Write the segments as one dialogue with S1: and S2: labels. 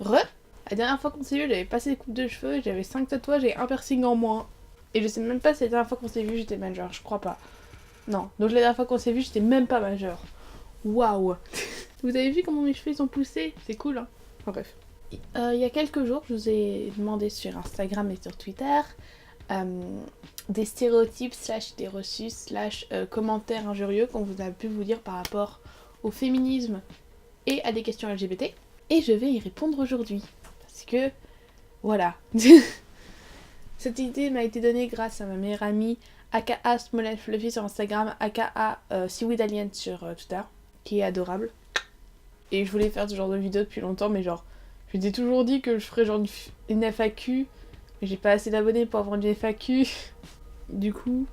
S1: La dernière fois qu'on s'est vu, j'avais passé des coupes de cheveux, j'avais 5 tatouages et un piercing en moins. Et je sais même pas si la dernière fois qu'on s'est vu, j'étais majeure, je crois pas. Non, donc la dernière fois qu'on s'est vu, j'étais même pas majeure. Waouh. Vous avez vu comment mes cheveux ils sont poussés? C'est cool, hein. Enfin bref. Il y a quelques jours, je vous ai demandé sur Instagram et sur Twitter des stéréotypes / des reçus / commentaires injurieux qu'on vous a pu vous dire par rapport au féminisme et à des questions LGBT. Et je vais y répondre aujourd'hui. Parce que, voilà. Cette idée m'a été donnée grâce à ma meilleure amie, aka Small Fluffy sur Instagram, aka Seaweed Alien sur Twitter, qui est adorable. Et je voulais faire ce genre de vidéo depuis longtemps, mais genre, je m'étais toujours dit que je ferais genre une FAQ, mais j'ai pas assez d'abonnés pour avoir une FAQ. Du coup,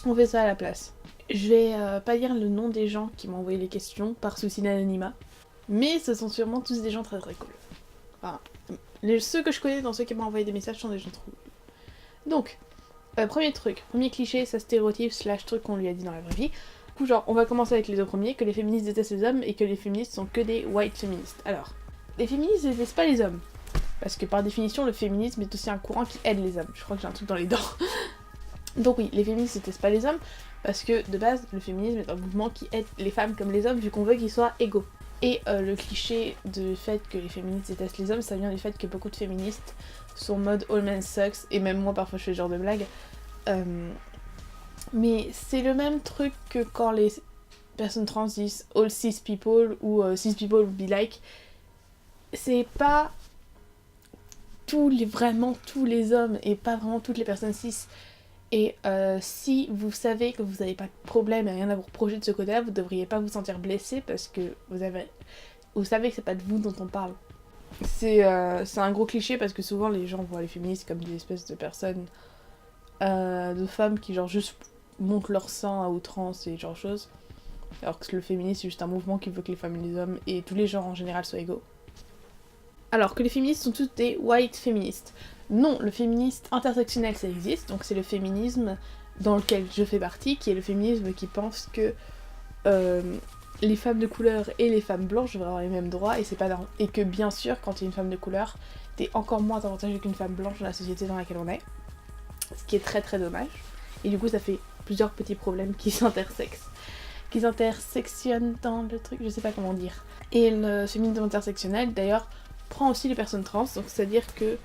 S1: on fait ça à la place. Je vais pas dire le nom des gens qui m'ont envoyé les questions par souci d'anonymat, mais ce sont sûrement tous des gens très très cool. Enfin, ceux que je connais dans ceux qui m'ont envoyé des messages sont des gens trop cool. Donc, premier truc, premier cliché, ça stéréotype / truc qu'on lui a dit dans la vraie vie. Du coup, genre, on va commencer avec les deux premiers, que les féministes détestent les hommes et que les féministes sont que des white féministes. Alors, les féministes détestent pas les hommes. Parce que par définition, le féminisme est aussi un courant qui aide les hommes. Je crois que j'ai un truc dans les dents. Donc oui, les féministes détestent pas les hommes, parce que de base, le féminisme est un mouvement qui aide les femmes comme les hommes, vu qu'on veut qu'ils soient égaux. Et le cliché du fait que les féministes détestent les hommes, ça vient du fait que beaucoup de féministes sont en mode all men sucks, et même moi parfois je fais ce genre de blague. Mais c'est le même truc que quand les personnes trans disent all cis people ou cis people would be like. C'est pas vraiment tous les hommes et pas vraiment toutes les personnes cis. Et si vous savez que vous n'avez pas de problème et rien à vous reprocher de ce côté-là, vous devriez pas vous sentir blessé parce que vous savez que c'est pas de vous dont on parle. C'est un gros cliché parce que souvent les gens voient les féministes comme des espèces de personnes, de femmes qui genre juste montrent leur sang à outrance et genre choses. Alors que le féminisme c'est juste un mouvement qui veut que les femmes et les hommes et tous les genres en général soient égaux. Alors que les féministes sont toutes des white féministes. Non, le féministe intersectionnel ça existe, donc c'est le féminisme dans lequel je fais partie, qui est le féminisme qui pense que les femmes de couleur et les femmes blanches devraient avoir les mêmes droits et que bien sûr quand tu es une femme de couleur, t'es encore moins avantagée qu'une femme blanche dans la société dans laquelle on est. Ce qui est très très dommage. Et du coup ça fait plusieurs petits problèmes qui s'intersectionnent dans le truc, je sais pas comment dire. Et le féminisme intersectionnel d'ailleurs prend aussi les personnes trans, donc c'est-à-dire que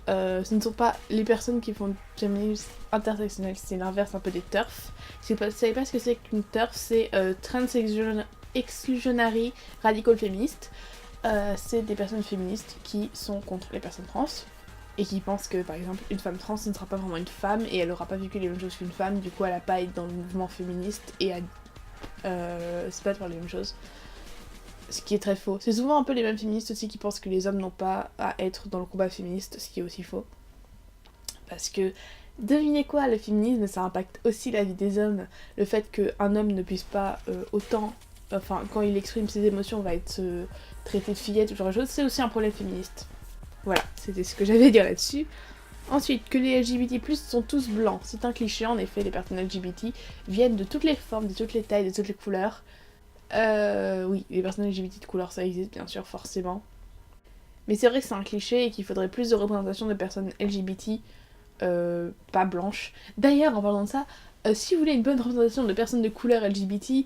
S1: ce ne sont pas les personnes qui font du féminisme intersectionnel, c'est l'inverse un peu des TERF. Si vous ne savez pas ce que c'est qu'une TERF, c'est Trans Exclusionary Radical Feminist. C'est des personnes féministes qui sont contre les personnes trans et qui pensent que par exemple une femme trans ne sera pas vraiment une femme et elle n'aura pas vécu les mêmes choses qu'une femme, du coup elle n'a pas à être dans le mouvement féministe et à se battre pour les mêmes choses. Ce qui est très faux. C'est souvent un peu les mêmes féministes aussi qui pensent que les hommes n'ont pas à être dans le combat féministe, ce qui est aussi faux. Parce que, devinez quoi, le féminisme, ça impacte aussi la vie des hommes. Le fait qu'un homme ne puisse pas autant... Enfin, quand il exprime ses émotions, va être traité de fillette ou genre de choses, c'est aussi un problème féministe. Voilà, c'était ce que j'avais à dire là-dessus. Ensuite, que les LGBT+, sont tous blancs. C'est un cliché, en effet, les personnes LGBT viennent de toutes les formes, de toutes les tailles, de toutes les couleurs. Oui, les personnes LGBT de couleur ça existe bien sûr, forcément. Mais c'est vrai que c'est un cliché et qu'il faudrait plus de représentation de personnes LGBT pas blanches. D'ailleurs, en parlant de ça, si vous voulez une bonne représentation de personnes de couleur LGBT,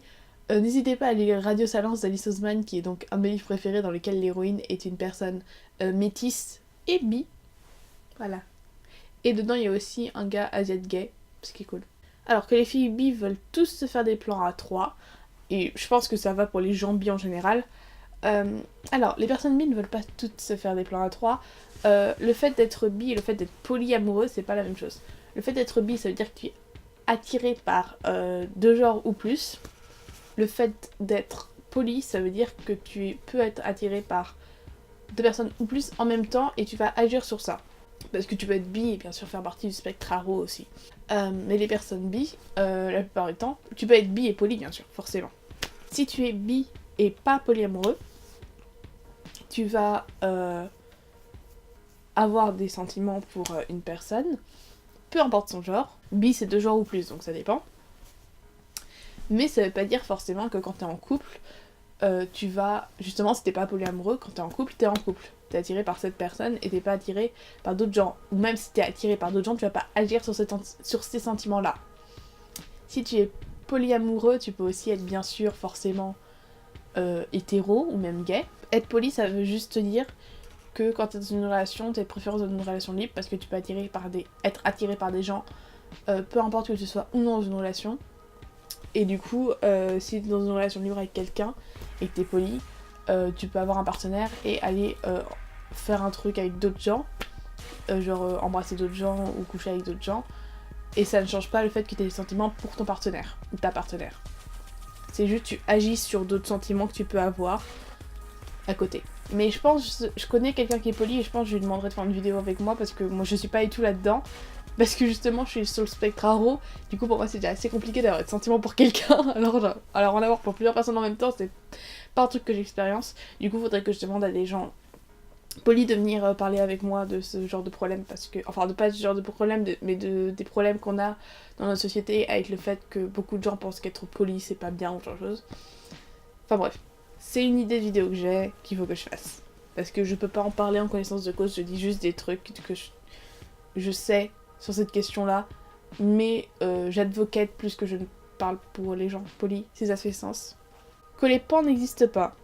S1: n'hésitez pas à lire Radio Silence d'Alice Oseman, qui est donc un de mes livres préférés dans lequel l'héroïne est une personne métisse et bi. Voilà. Et dedans, il y a aussi un gars asiatique gay, ce qui est cool. Alors que les filles bi veulent tous se faire des plans à 3, et je pense que ça va pour les gens bi en général. Alors, les personnes bi ne veulent pas toutes se faire des plans à 3. Le fait d'être bi et le fait d'être polyamoureux, c'est pas la même chose. Le fait d'être bi, ça veut dire que tu es attiré par deux genres ou plus. Le fait d'être poly, ça veut dire que tu peux être attiré par deux personnes ou plus en même temps et tu vas agir sur ça. Parce que tu peux être bi et bien sûr faire partie du spectre aro aussi. Mais les personnes bi, la plupart du temps, tu peux être bi et poly bien sûr, forcément. Si tu es bi et pas polyamoureux, tu vas avoir des sentiments pour une personne, peu importe son genre. Bi c'est deux genres ou plus, donc ça dépend. Mais ça veut pas dire forcément que quand t'es en couple, tu vas, justement, si t'es pas polyamoureux, quand t'es en couple, t'es en couple. T'es attiré par cette personne et t'es pas attiré par d'autres gens. Ou même si t'es attiré par d'autres gens, tu vas pas agir sur ces sentiments-là. Si tu es polyamoureux, tu peux aussi être bien sûr forcément hétéro ou même gay. Être poly, ça veut juste dire que quand t'es dans une relation, t'as de préférence dans une relation libre parce que tu peux être attiré par des gens, peu importe que tu sois ou non dans une relation. Et du coup, si t'es dans une relation libre avec quelqu'un et que t'es poli, tu peux avoir un partenaire et aller faire un truc avec d'autres gens, genre embrasser d'autres gens ou coucher avec d'autres gens, et ça ne change pas le fait que tu aies des sentiments pour ton partenaire ou ta partenaire. C'est juste tu agis sur d'autres sentiments que tu peux avoir à côté. Mais je connais quelqu'un qui est poli et je pense que je lui demanderai de faire une vidéo avec moi parce que moi je suis pas du tout là-dedans. Parce que justement je suis sur le spectre aro, du coup pour moi c'est déjà assez compliqué d'avoir des sentiments pour quelqu'un, alors en avoir pour plusieurs personnes en même temps c'est pas un truc que j'expérience. Du coup faudrait que je demande à des gens polis de venir parler avec moi de ce genre de problème, parce que, enfin de pas ce genre de problème, mais des problèmes qu'on a dans notre société avec le fait que beaucoup de gens pensent qu'être poli c'est pas bien ou genre de choses. Enfin bref, c'est une idée de vidéo que j'ai qu'il faut que je fasse. Parce que je peux pas en parler en connaissance de cause, je dis juste des trucs que je sais sur cette question-là, mais j'advocate plus que je ne parle pour les gens polis, si ça fait sens. Que les pans n'existent pas,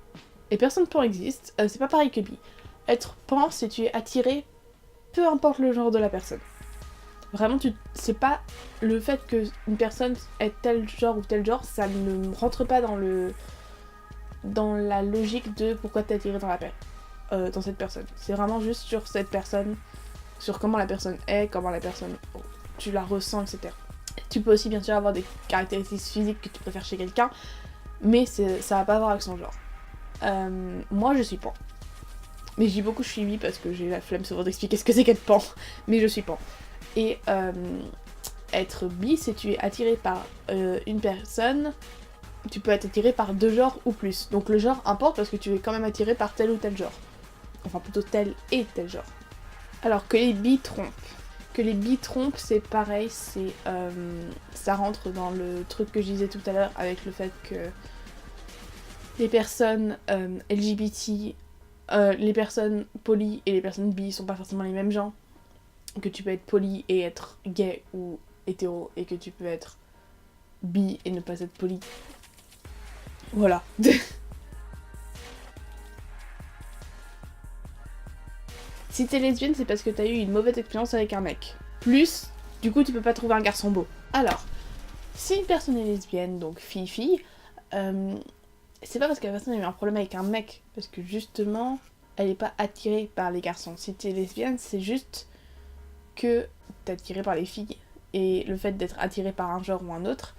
S1: et personne pan existe, c'est pas pareil que bi. Être pan, c'est tu es attiré, peu importe le genre de la personne. Vraiment, c'est pas le fait qu'une personne ait tel genre ou tel genre, ça ne rentre pas dans la logique de pourquoi t'es attiré dans cette personne. C'est vraiment juste sur cette personne, sur comment la personne est, comment la personne, tu la ressens, etc. Tu peux aussi bien sûr avoir des caractéristiques physiques que tu préfères chez quelqu'un, mais ça va pas avoir avec son genre. Moi je suis pan. Mais je dis beaucoup je suis bi parce que j'ai la flemme souvent d'expliquer ce que c'est qu'être pan. Mais je suis pan. Et être bi, c'est tu es attiré par une personne, tu peux être attiré par deux genres ou plus. Donc le genre importe parce que tu es quand même attiré par tel ou tel genre. Enfin plutôt tel et tel genre. Alors que les bi trompent. Que les bi trompent, c'est pareil, ça rentre dans le truc que je disais tout à l'heure avec le fait que les personnes LGBT, les personnes polies et les personnes bi sont pas forcément les mêmes gens. Que tu peux être poli et être gay ou hétéro, et que tu peux être bi et ne pas être poli. Voilà. Si t'es lesbienne, c'est parce que t'as eu une mauvaise expérience avec un mec. Plus, du coup, tu peux pas trouver un garçon beau. Alors, si une personne est lesbienne, donc fille-fille, c'est pas parce que la personne a eu un problème avec un mec, parce que justement, elle est pas attirée par les garçons. Si t'es lesbienne, c'est juste que t'es attirée par les filles. Et le fait d'être attirée par un genre ou un autre,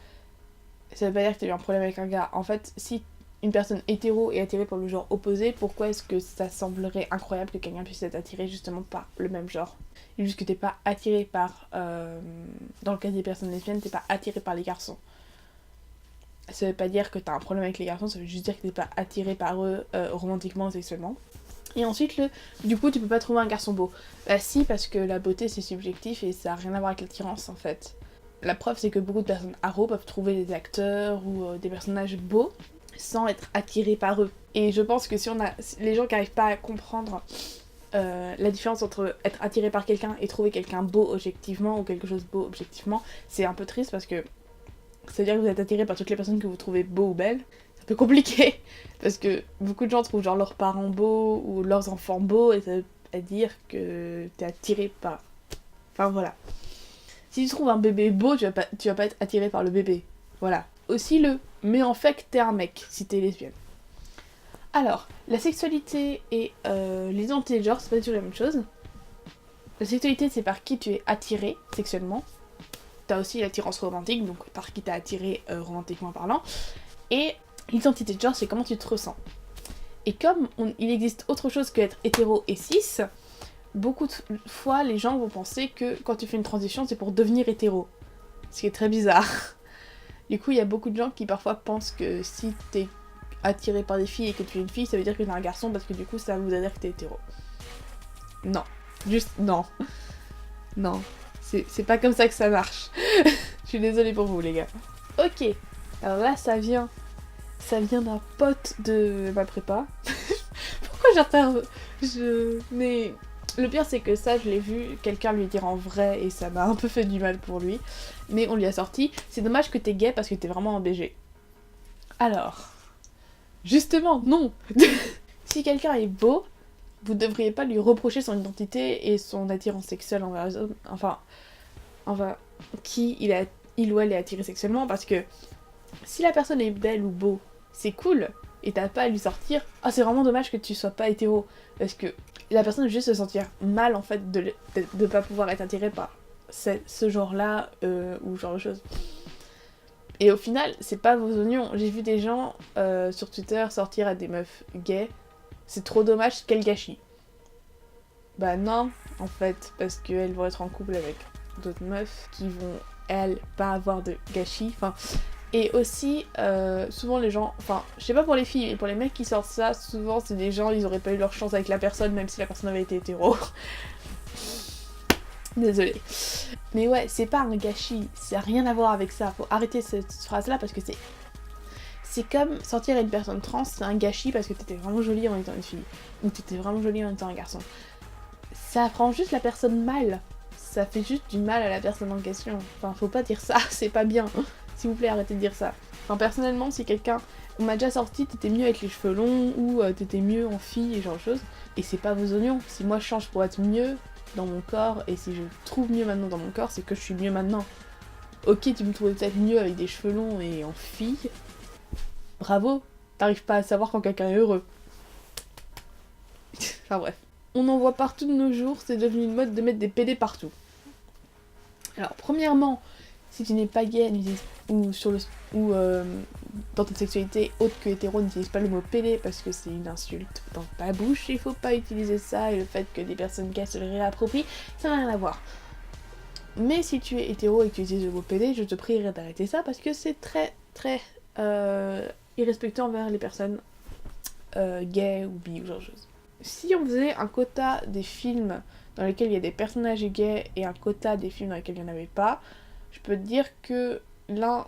S1: ça veut pas dire que t'as eu un problème avec un gars. En fait, si une personne hétéro est attirée par le genre opposé, pourquoi est-ce que ça semblerait incroyable que quelqu'un puisse être attiré justement par le même genre? Et juste que t'es pas attiré par... dans le cas des personnes lesbiennes, t'es pas attiré par les garçons. Ça veut pas dire que t'as un problème avec les garçons, ça veut juste dire que t'es pas attiré par eux romantiquement ou sexuellement. Et ensuite, du coup, tu peux pas trouver un garçon beau. Bah si, parce que la beauté c'est subjectif et ça a rien à voir avec l'attirance en fait. La preuve c'est que beaucoup de personnes aro peuvent trouver des acteurs ou des personnages beaux sans être attirés par eux. Et je pense que si les gens qui n'arrivent pas à comprendre la différence entre être attiré par quelqu'un et trouver quelqu'un beau objectivement ou quelque chose beau objectivement, c'est un peu triste parce que c'est-à-dire que vous êtes attiré par toutes les personnes que vous trouvez beaux ou belles. C'est un peu compliqué parce que beaucoup de gens trouvent genre leurs parents beaux ou leurs enfants beaux et ça veut dire que t'es attiré par... Enfin voilà. Si tu trouves un bébé beau, tu vas pas être attiré par le bébé. Voilà. Aussi mais en fait t'es un mec si t'es lesbienne. Alors, la sexualité et l'identité de genre, c'est pas du tout la même chose. La sexualité, c'est par qui tu es attiré sexuellement. T'as aussi l'attirance romantique, donc par qui t'es attiré romantiquement parlant. Et l'identité de genre, c'est comment tu te ressens. Et comme il existe autre chose que être hétéro et cis, beaucoup de fois les gens vont penser que quand tu fais une transition, c'est pour devenir hétéro. Ce qui est très bizarre. Du coup, il y a beaucoup de gens qui parfois pensent que si t'es attiré par des filles et que tu es une fille, ça veut dire que t'es un garçon parce que du coup, ça voudrait dire que t'es hétéro. Non. Juste non. Non. C'est pas comme ça que ça marche. Je suis désolée pour vous, les gars. Ok. Alors là, ça vient Ça vient d'un pote de ma prépa. Pourquoi j'interve Mais le pire c'est que ça, je l'ai vu quelqu'un lui dire en vrai et ça m'a un peu fait du mal pour lui. Mais on lui a sorti. C'est dommage que t'es gay parce que t'es vraiment un BG. Alors, justement, non. Si quelqu'un est beau, vous devriez pas lui reprocher son identité et son attirance sexuelle envers les hommes. Enfin, qui il ou elle est attiré sexuellement, parce que si la personne est belle ou beau, c'est cool, et t'as pas à lui sortir. Ah, c'est vraiment dommage que tu sois pas hétéro, parce que la personne va juste se sentir mal en fait de pas pouvoir être attirée par ce genre-là ou ce genre de choses. Et au final, c'est pas vos oignons. J'ai vu des gens sur Twitter sortir à des meufs gays. C'est trop dommage, quel gâchis. Bah non, en fait, parce qu'elles vont être en couple avec d'autres meufs qui vont, elles, pas avoir de gâchis. Enfin, et aussi, souvent les gens, enfin, je sais pas pour les filles, mais pour les mecs qui sortent ça, souvent c'est des gens, ils auraient pas eu leur chance avec la personne, même si la personne avait été hétéro. Désolée. Mais ouais, c'est pas un gâchis, ça a rien à voir avec ça. Faut arrêter cette phrase-là parce que c'est comme sortir à une personne trans, c'est un gâchis parce que t'étais vraiment jolie en étant une fille. Ou t'étais vraiment jolie en étant un garçon. Ça rend juste la personne mal. Ça fait juste du mal à la personne en question. Enfin, faut pas dire ça, c'est pas bien. S'il vous plaît, arrêtez de dire ça. Enfin, personnellement, si quelqu'un... On m'a déjà sorti, t'étais mieux avec les cheveux longs, ou t'étais mieux en fille, et genre de choses. Et c'est pas vos oignons. Si moi je change pour être mieux dans mon corps, et si je trouve mieux maintenant dans mon corps, c'est que je suis mieux maintenant. Ok, tu me trouvais peut-être mieux avec des cheveux longs et en fille. Bravo, t'arrives pas à savoir quand quelqu'un est heureux. Enfin bref. On en voit partout de nos jours, c'est devenu une mode de mettre des PD partout. Alors premièrement, si tu n'es pas gay ou dans ta sexualité autre que hétéro, n'utilise pas le mot PD parce que c'est une insulte dans ta bouche, il faut pas utiliser ça, et le fait que des personnes gays se le réapproprient, ça n'a rien à voir. Mais si tu es hétéro et que tu utilises le mot PD, je te prierai d'arrêter ça parce que c'est très très irrespectueux envers les personnes gays ou bi ou genre de choses. Si on faisait un quota des films dans lesquels il y a des personnages gays et un quota des films dans lesquels il n'y en avait pas, je peux te dire que l'un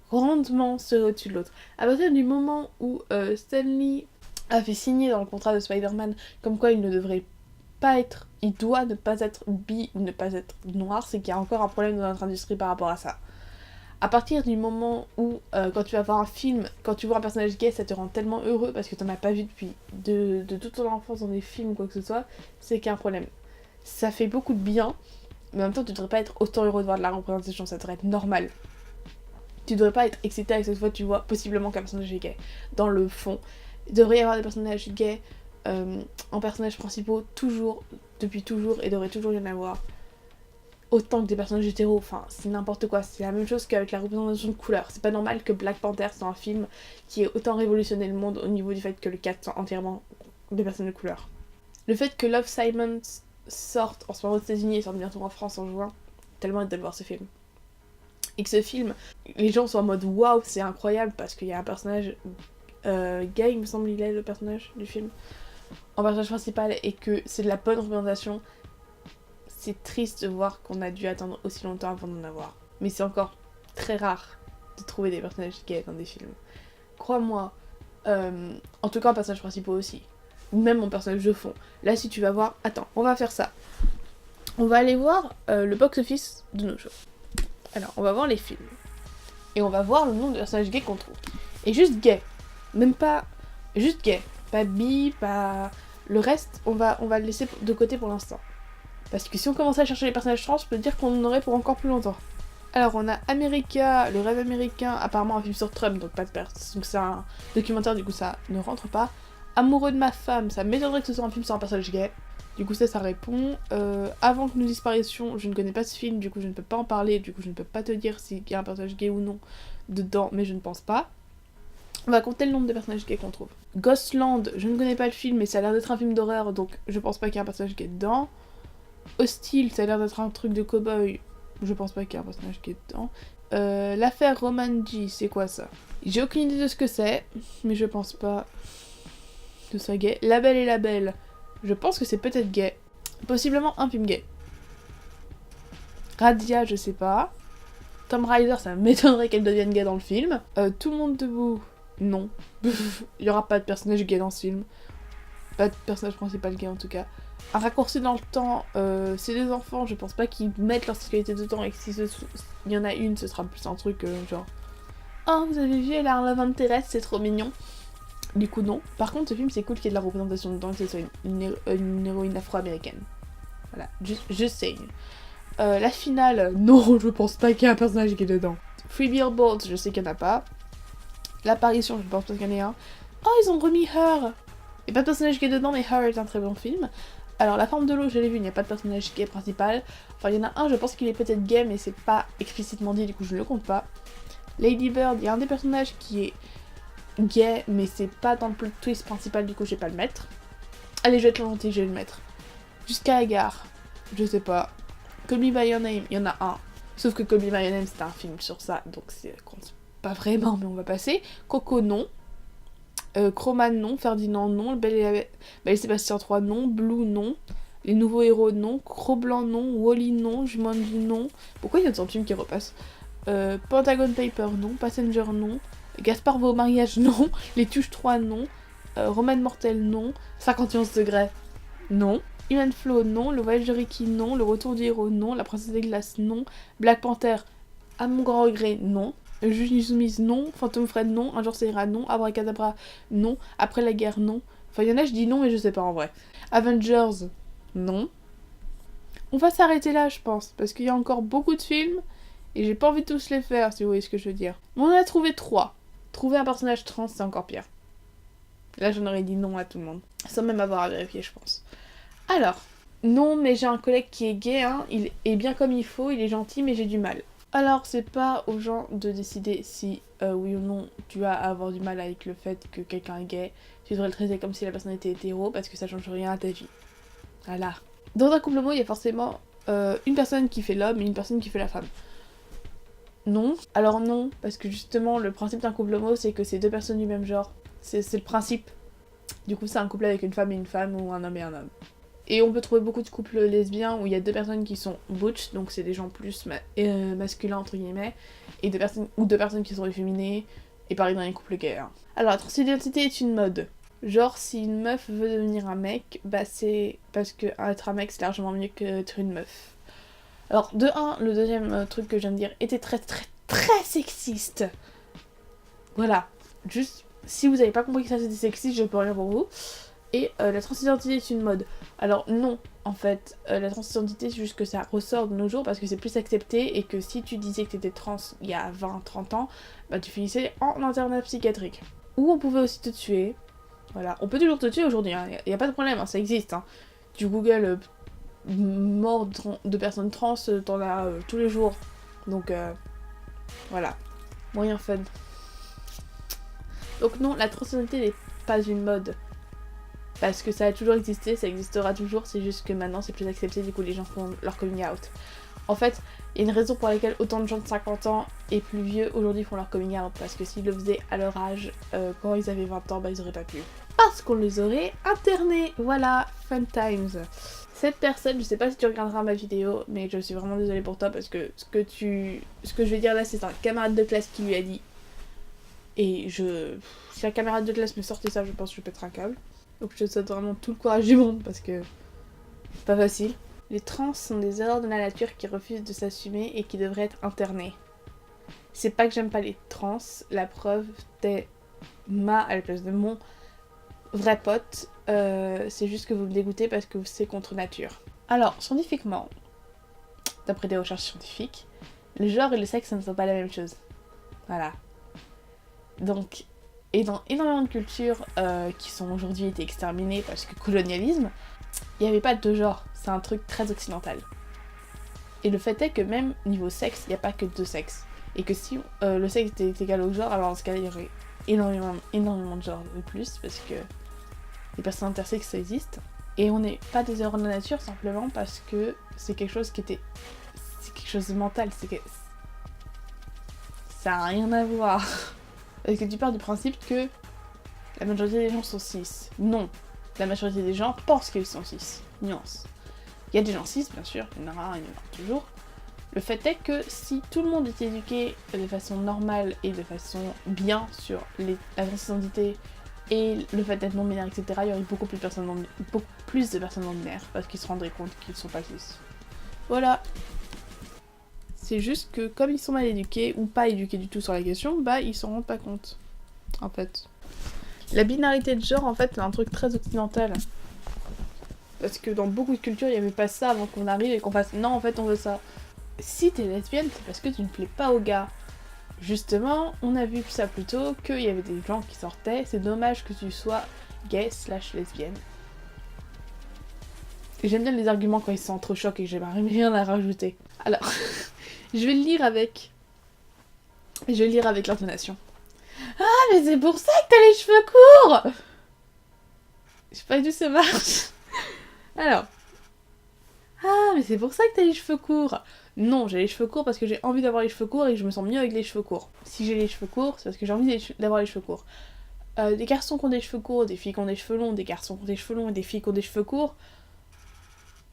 S1: grandement serait au-dessus de l'autre. À partir du moment où Stan Lee a fait signer dans le contrat de Spider-Man comme quoi il ne devrait pas être, il doit ne pas être bi ou ne pas être noir, c'est qu'il y a encore un problème dans notre industrie par rapport à ça. À partir du moment où, quand tu vas voir un film, quand tu vois un personnage gay, ça te rend tellement heureux parce que t'en as pas vu depuis de toute ton enfance dans des films ou quoi que ce soit, c'est qu'il y a un problème. Ça fait beaucoup de bien, mais en même temps, tu devrais pas être autant heureux de voir de la représentation, ça devrait être normal. Tu devrais pas être excité avec cette fois, tu vois possiblement qu'un personnage est gay. Dans le fond, il devrait y avoir des personnages gays en personnages principaux, toujours, depuis toujours, et devrait toujours y en avoir. Autant que des personnages hétéros, enfin c'est n'importe quoi, c'est la même chose qu'avec la représentation de couleurs. C'est pas normal que Black Panther soit un film qui ait autant révolutionné le monde au niveau du fait que le 4 soit entièrement des personnes de couleur. Le fait que Love Simon sorte en ce moment aux États-Unis et sorte bientôt en France en juin, tellement hâte de voir ce film. Et que ce film, les gens sont en mode waouh, c'est incroyable parce qu'il y a un personnage gay, il me semble, il est le personnage du film, en personnage principal, et que c'est de la bonne représentation. C'est triste de voir qu'on a dû attendre aussi longtemps avant d'en avoir. Mais c'est encore très rare de trouver des personnages gays dans des films. Crois-moi, en tout cas en personnages principaux aussi. Ou même en personnage de fond. Là si tu vas voir, attends, on va faire ça. On va aller voir le box-office de nos jours. Alors, on va voir les films. Et on va voir le nombre de personnages gays qu'on trouve. Et juste gay. Même pas... Juste gay. Pas bi, pas... Le reste, on va le laisser de côté pour l'instant. Parce que si on commençait à chercher les personnages trans, je peux te dire qu'on en aurait pour encore plus longtemps. Alors on a America, le rêve américain, apparemment un film sur Trump, donc pas de perte. Donc c'est un documentaire, du coup ça ne rentre pas. Amoureux de ma femme, ça m'étonnerait que ce soit un film sur un personnage gay. Du coup ça répond. Avant que nous disparaissions, je ne connais pas ce film, du coup je ne peux pas en parler, du coup je ne peux pas te dire s'il y a un personnage gay ou non dedans, mais je ne pense pas. On va compter le nombre de personnages gays qu'on trouve. Ghostland, je ne connais pas le film, mais ça a l'air d'être un film d'horreur, donc je pense pas qu'il y ait un personnage gay dedans. Hostile, ça a l'air d'être un truc de cow-boy, je pense pas qu'il y ait un personnage qui est dedans. L'affaire Roman G, c'est quoi ça? J'ai aucune idée de ce que c'est, mais je pense pas que ce soit gay. La Belle et la Belle, je pense que c'est peut-être gay. Possiblement un film gay. Radia, je sais pas. Tom Rider, ça m'étonnerait qu'elle devienne gay dans le film. Tout le monde debout, non. Il y aura pas de personnage gay dans ce film. Pas de personnage principal gay en tout cas. Un raccourci dans le temps, c'est des enfants, je pense pas qu'ils mettent leur sexualité dedans et que si il y en a une, ce sera plus un truc genre oh, vous avez vu, elle a un love interest, c'est trop mignon. Du coup, non. Par contre, ce film, c'est cool qu'il y ait de la représentation dedans, que ce soit une héroïne afro-américaine. Voilà, juste saying. La finale, non, je pense pas qu'il y ait un personnage qui est dedans. Free Billboards, je sais qu'il y en a pas. L'apparition, je pense pas qu'il y en ait un. Oh, ils ont remis Her. Il n'y a pas de personnage gay dedans, mais Her est un très bon film. Alors, La forme de l'eau, je l'ai vu, il n'y a pas de personnage gay principal. Enfin, il y en a un, je pense qu'il est peut-être gay, mais c'est pas explicitement dit, du coup, je ne le compte pas. Lady Bird, il y a un des personnages qui est gay, mais c'est pas dans le plot twist principal, du coup, je vais pas le mettre. Allez, je vais être gentil, je vais le mettre. Jusqu'à la gare, je sais pas. Call Me By Your Name, il y en a un. Sauf que Call Me By Your Name, c'est un film sur ça, donc c'est pas vraiment, mais on va passer. Coco, non. Croman, non. Ferdinand, non. Belle et Sébastien 3, non. Blue, non. Les Nouveaux Héros, non. Cro-Blanc, non. Wall-E, non. Jumanji, non. Pourquoi il y a tant de films qui repassent Pentagon Paper, non. Passenger, non. Gaspard va au mariage, non. Les Tuches 3, non. Roman Mortel, non. 51 degrés, non. Human Flow, non. Le Voyage de Ricky, non. Le Retour du héros, non. La Princesse des Glaces, non. Black Panther, à mon grand regret, non. Le Juge Insoumise, non. Phantom Fred, non. Un jour ça ira, non. Abracadabra, non. Après la guerre, non. Enfin, il y en a, je dis non, mais je sais pas en vrai. Avengers, non. On va s'arrêter là, je pense, parce qu'il y a encore beaucoup de films, et j'ai pas envie de tous les faire, si vous voyez ce que je veux dire. On en a trouvé 3. Trouver un personnage trans, c'est encore pire. Là, j'en aurais dit non à tout le monde. Sans même avoir à vérifier, je pense. Alors, non, mais j'ai un collègue qui est gay, hein. Il est bien comme il faut, il est gentil, mais j'ai du mal. Alors, c'est pas aux gens de décider si, oui ou non, tu vas avoir du mal avec le fait que quelqu'un est gay. Tu devrais le traiter comme si la personne était hétéro, parce que ça change rien à ta vie. Voilà. Dans un couple homo, il y a forcément une personne qui fait l'homme et une personne qui fait la femme. Non. Alors non, parce que justement, le principe d'un couple homo, c'est que c'est deux personnes du même genre. C'est le principe. Du coup, c'est un couple avec une femme et une femme, ou un homme et un homme. Et on peut trouver beaucoup de couples lesbiens où il y a deux personnes qui sont butch, donc c'est des gens plus masculins entre guillemets, et deux personnes qui sont efféminées, et pareil dans les couples gays. Hein. Alors la transidentité est une mode. Genre si une meuf veut devenir un mec, bah c'est parce que être un mec c'est largement mieux qu'être une meuf. Alors de 1, le deuxième truc que je viens de dire était très très très sexiste. Voilà, juste si vous avez pas compris que ça c'était sexiste, je peux rien pour vous. Et la transidentité est une mode. Alors non, en fait, la transidentité c'est juste que ça ressort de nos jours parce que c'est plus accepté et que si tu disais que t'étais trans il y a 20-30 ans, bah tu finissais en internat psychiatrique. Ou on pouvait aussi te tuer. Voilà, on peut toujours te tuer aujourd'hui, hein. Y a pas de problème, hein, ça existe. Hein. Tu googles mort de personnes trans, t'en as tous les jours. Donc voilà, moyen fun. Donc non, la transidentité n'est pas une mode. Parce que ça a toujours existé, ça existera toujours, c'est juste que maintenant c'est plus accepté, du coup les gens font leur coming out. En fait, il y a une raison pour laquelle autant de gens de 50 ans et plus vieux aujourd'hui font leur coming out, parce que s'ils le faisaient à leur âge, quand ils avaient 20 ans, bah ils auraient pas pu. Parce qu'on les aurait internés, voilà, fun times. Cette personne, je sais pas si tu regarderas ma vidéo, mais je suis vraiment désolée pour toi, parce que ce que je vais dire là, c'est un camarade de classe qui lui a dit. Et si la camarade de classe me sortait ça, je pense que je pèterais un câble. Donc je te souhaite vraiment tout le courage du monde parce que c'est pas facile. Les trans sont des erreurs de la nature qui refusent de s'assumer et qui devraient être internées. C'est pas que j'aime pas les trans, la preuve t'es à la place de mon vrai pote, c'est juste que vous me dégoûtez parce que c'est contre nature. Alors, scientifiquement, d'après des recherches scientifiques, le genre et le sexe ne sont pas la même chose. Voilà. Donc, et dans énormément de cultures qui sont aujourd'hui été exterminées parce que colonialisme, il n'y avait pas de deux genres, c'est un truc très occidental. Et le fait est que même niveau sexe, il n'y a pas que deux sexes. Et que si le sexe était égal au genre, alors dans ce cas-là, il y aurait énormément de genres de plus, parce que les personnes intersexes, ça existe. Et on n'est pas des erreurs de la nature, simplement parce que c'est quelque chose c'est quelque chose de mental, ça n'a rien à voir. Parce que tu pars du principe que la majorité des gens sont cis. Non, la majorité des gens pensent qu'ils sont cis. Nuance. Il y a des gens cis, bien sûr, il y en aura toujours. Le fait est que si tout le monde était éduqué de façon normale et de façon bien sur la transidentité et le fait d'être non-binaire, etc., il y aurait beaucoup plus de personnes non-binaires parce qu'ils se rendraient compte qu'ils ne sont pas cis. Voilà. C'est juste que comme ils sont mal éduqués ou pas éduqués du tout sur la question, bah ils s'en rendent pas compte. En fait. La binarité de genre, en fait, c'est un truc très occidental. Parce que dans beaucoup de cultures, il n'y avait pas ça avant qu'on arrive et qu'on fasse non, en fait, on veut ça. Si t'es lesbienne, c'est parce que tu ne plais pas aux gars. Justement, on a vu ça plus tôt, qu'il y avait des gens qui sortaient. C'est dommage que tu sois gay/lesbienne. Et j'aime bien les arguments quand ils s'entrechoquent et que j'ai rien à rajouter. Alors, je vais le lire avec l'intonation. Ah, mais c'est pour ça que t'as les cheveux courts! Je sais pas d'où ça marche. Alors. Ah, mais c'est pour ça que t'as les cheveux courts. Non, j'ai les cheveux courts parce que j'ai envie d'avoir les cheveux courts et que je me sens mieux avec les cheveux courts. Si j'ai les cheveux courts, c'est parce que j'ai envie d'avoir les cheveux courts. Des garçons qui ont des cheveux courts, des filles qui ont des cheveux longs, des garçons qui ont des cheveux longs et des filles qui ont des cheveux courts.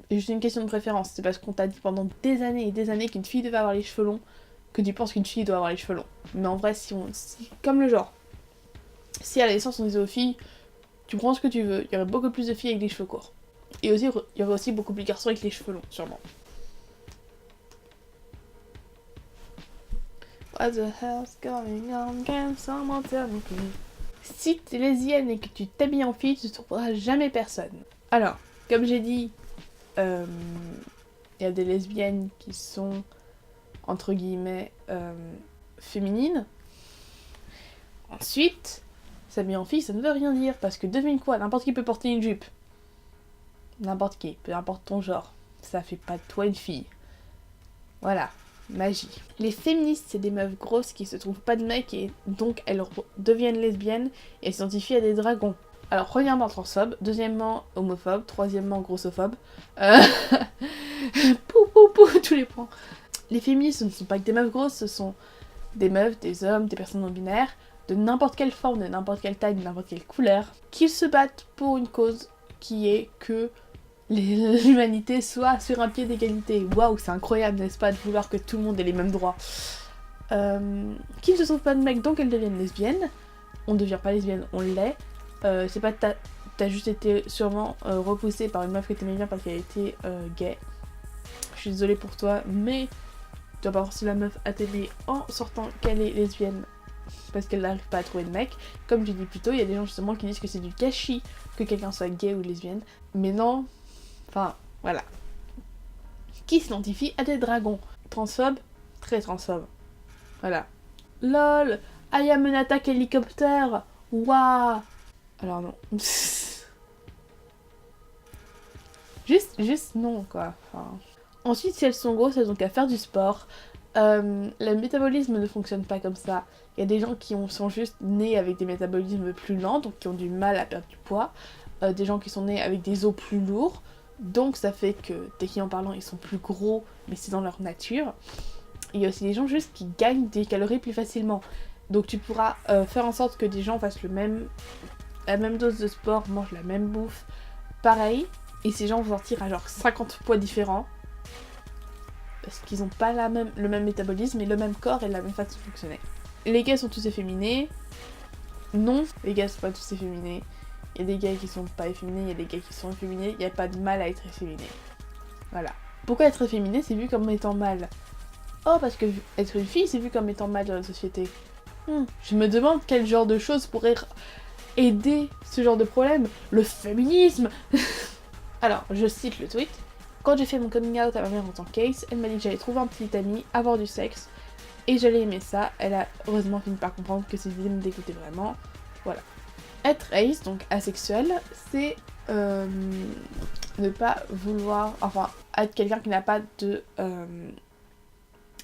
S1: C'est juste une question de préférence. C'est parce qu'on t'a dit pendant des années et des années qu'une fille devait avoir les cheveux longs que tu penses qu'une fille doit avoir les cheveux longs. Mais en vrai, comme le genre, si à la naissance on disait aux filles, tu prends ce que tu veux, il y aurait beaucoup plus de filles avec des cheveux courts. Et aussi, il y aurait aussi beaucoup plus de garçons avec les cheveux longs, sûrement. What the hell's going on? Can someone tell me please? Si t'es lesbienne et que tu t'habilles en fille, tu ne trouveras jamais personne. Alors, comme j'ai dit, il y a des lesbiennes qui sont, entre guillemets, féminines. Ensuite, s'habiller en fille, ça ne veut rien dire, parce que devine quoi, n'importe qui peut porter une jupe. N'importe qui, peu importe ton genre. Ça fait pas de toi une fille. Voilà, magie. Les féministes, c'est des meufs grosses qui se trouvent pas de mecs et donc elles deviennent lesbiennes et elles s'identifient à des dragons. Alors, premièrement, transphobe, deuxièmement, homophobe, troisièmement, grossophobe. Tous les points. Les féministes, ce ne sont pas que des meufs grosses, ce sont des meufs, des hommes, des personnes non binaires, de n'importe quelle forme, de n'importe quelle taille, de n'importe quelle couleur, qui se battent pour une cause qui est que l'humanité soit sur un pied d'égalité. Waouh, c'est incroyable, n'est-ce pas, de vouloir que tout le monde ait les mêmes droits. Qui ne se trouvent pas de mecs, donc elles deviennent lesbiennes. On ne devient pas lesbienne, on l'est. C'est pas t'as juste été sûrement repoussée par une meuf que t'aimais bien parce qu'elle était gay. Je suis désolée pour toi, mais tu dois pas forcer la meuf à t'aimer en sortant qu'elle est lesbienne parce qu'elle n'arrive pas à trouver de mec. Comme j'ai dit plus tôt, il y a des gens justement qui disent que c'est du gâchis que quelqu'un soit gay ou lesbienne. Mais non, enfin, voilà. Qui s'identifie à des dragons. Transphobe, très transphobe. Voilà. LOL, I am an attack hélicoptère. Waouh. Alors non. juste non, quoi. Enfin... Ensuite, si elles sont grosses, elles ont qu'à faire du sport. Le métabolisme ne fonctionne pas comme ça. Il y a des gens qui sont juste nés avec des métabolismes plus lents, donc qui ont du mal à perdre du poids. Des gens qui sont nés avec des os plus lourds, donc ça fait que, techniquement parlant, ils sont plus gros, mais c'est dans leur nature. Et il y a aussi des gens juste qui gagnent des calories plus facilement. Donc tu pourras faire en sorte que des gens fassent la même dose de sport, mangent la même bouffe, pareil, et ces gens vont sortir à genre 50 poids différents. Parce qu'ils n'ont pas le même métabolisme et le même corps et la même façon de fonctionner. Les gays sont tous efféminés. Non, les gays sont pas tous efféminés. Il y a des gays qui sont pas efféminés, il y a des gays qui sont efféminés. Il n'y a pas de mal à être efféminé. Voilà. Pourquoi être efféminé, c'est vu comme étant mal? Oh, parce que être une fille, c'est vu comme étant mal dans la société. Je me demande quel genre de choses pourrait aider ce genre de problème. Le féminisme. Alors, je cite le tweet. Quand j'ai fait mon coming out à ma mère en tant qu'ace, elle m'a dit que j'allais trouver un petit ami, avoir du sexe, et j'allais aimer ça. Elle a heureusement fini par comprendre que ces idées me dégoûtaient vraiment. Voilà. Être ace, donc asexuel, c'est ne pas vouloir... Enfin, être quelqu'un qui n'a pas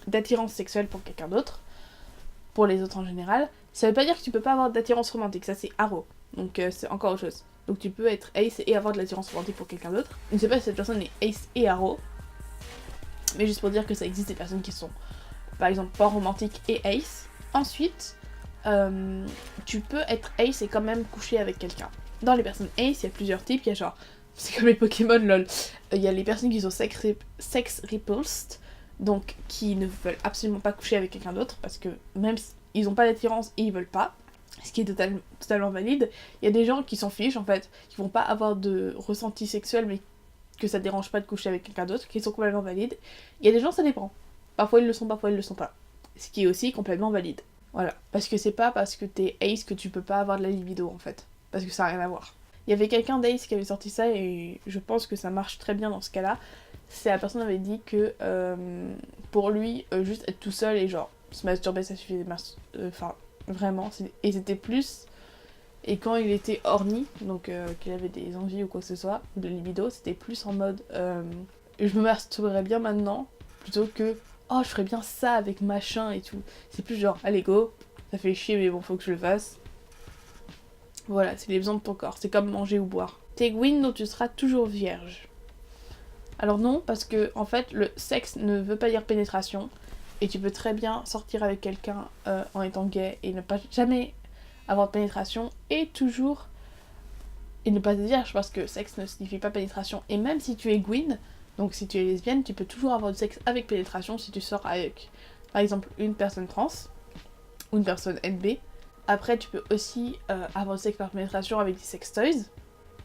S1: d'attirance sexuelle pour quelqu'un d'autre, pour les autres en général. Ça veut pas dire que tu peux pas avoir d'attirance romantique, ça c'est aro. Donc c'est encore autre chose. Donc tu peux être ace et avoir de l'attirance romantique pour quelqu'un d'autre. Je ne sais pas si cette personne est ace et aro. Mais juste pour dire que ça existe des personnes qui sont par exemple pas romantiques et ace. Ensuite, tu peux être ace et quand même coucher avec quelqu'un. Dans les personnes ace, il y a plusieurs types. Il y a genre, c'est comme les Pokémon lol. Il y a les personnes qui sont sex repulsed. donc qui ne veulent absolument pas coucher avec quelqu'un d'autre, parce que même s'ils n'ont pas d'attirance et ils veulent pas, ce qui est totalement valide. Il y a des gens qui s'en fichent en fait, qui vont pas avoir de ressenti sexuel, mais que ça dérange pas de coucher avec quelqu'un d'autre, qui sont complètement valides. Il y a des gens, ça dépend. Parfois ils le sont, parfois ils le sont pas. Ce qui est aussi complètement valide. Voilà. Parce que c'est pas parce que t'es ace que tu peux pas avoir de la libido en fait. Parce que ça a rien à voir. Il y avait quelqu'un d'ace qui avait sorti ça et je pense que ça marche très bien dans ce cas-là. C'est la personne avait dit que pour lui, juste être tout seul et genre se masturber ça suffisait. Enfin, vraiment. Et c'était plus. Et quand il était horny, donc qu'il avait des envies ou quoi que ce soit, ou de libido, c'était plus en mode je me masturberais bien maintenant, plutôt que oh je ferais bien ça avec machin et tout. C'est plus genre allez go, ça fait chier mais bon faut que je le fasse. Voilà, c'est les besoins de ton corps, c'est comme manger ou boire. T'es Gwyn dont tu seras toujours vierge. Alors non, parce que en fait le sexe ne veut pas dire pénétration, et tu peux très bien sortir avec quelqu'un en étant gay et ne pas jamais avoir de pénétration et toujours et ne pas te vierge parce que sexe ne signifie pas pénétration. Et même si tu es Gwyn, donc si tu es lesbienne, tu peux toujours avoir du sexe avec pénétration si tu sors avec par exemple une personne trans ou une personne NB. Après tu peux aussi avoir du sexe par pénétration avec des sex toys.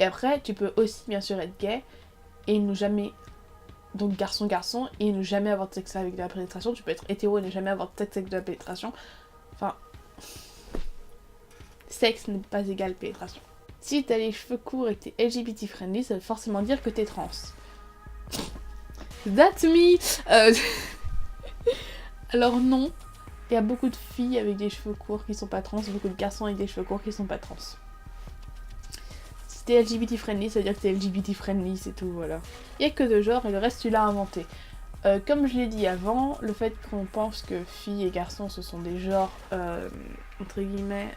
S1: Et après tu peux aussi bien sûr être gay et ne jamais, donc garçon et ne jamais avoir de sexe avec de la pénétration. Tu peux être hétéro et ne jamais avoir de sexe avec de la pénétration. Enfin, sexe n'est pas égal pénétration. Si t'as les cheveux courts et que t'es LGBT friendly, ça veut forcément dire que t'es trans. That's me. Alors non, il y a beaucoup de filles avec des cheveux courts qui sont pas trans, beaucoup de garçons avec des cheveux courts qui sont pas trans. Si t'es LGBT friendly, ça veut dire que t'es LGBT friendly, c'est tout, voilà. Il y a que deux genres et le reste tu l'as inventé. Comme je l'ai dit avant, le fait qu'on pense que filles et garçons ce sont des genres entre guillemets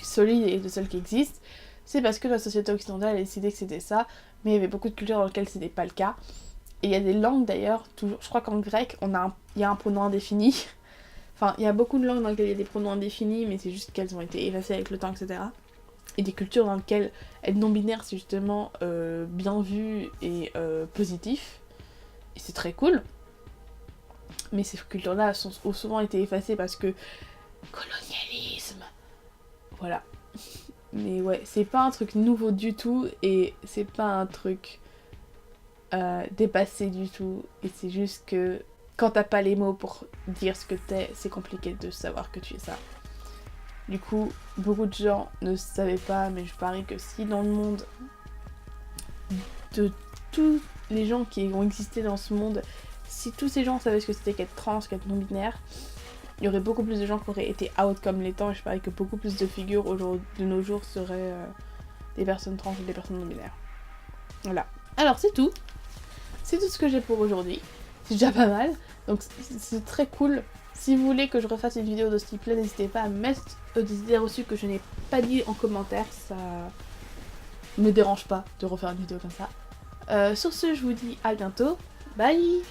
S1: solides et de seuls qui existent, c'est parce que la société occidentale a décidé que c'était ça, mais il y avait beaucoup de cultures dans lesquelles c'était pas le cas. Et il y a des langues d'ailleurs, toujours, je crois qu'en grec, il y a un pronom indéfini. Enfin, il y a beaucoup de langues dans lesquelles il y a des pronoms indéfinis, mais c'est juste qu'elles ont été effacées avec le temps, etc. Et des cultures dans lesquelles être non-binaire, c'est justement bien vu et positif. Et c'est très cool. Mais ces cultures-là ont souvent été effacées parce que colonialisme. Voilà. Mais ouais, c'est pas un truc nouveau du tout et c'est pas un truc dépassé du tout. Et c'est juste que quand t'as pas les mots pour dire ce que t'es, c'est compliqué de savoir que tu es ça. Du coup, beaucoup de gens ne savaient pas, mais je parie que si dans le monde de tous les gens qui ont existé dans ce monde, si tous ces gens savaient ce que c'était qu'être trans, qu'être non-binaire, il y aurait beaucoup plus de gens qui auraient été out comme les temps, et je parie que beaucoup plus de figures de nos jours seraient des personnes trans ou des personnes non-binaires. Voilà. Alors c'est tout. C'est tout ce que j'ai pour aujourd'hui. C'est déjà pas mal. Donc c'est très cool. Si vous voulez que je refasse une vidéo de ce type-là, n'hésitez pas à mettre des idées reçues que je n'ai pas dit en commentaire. Ça me dérange pas de refaire une vidéo comme ça. Sur ce, je vous dis à bientôt. Bye!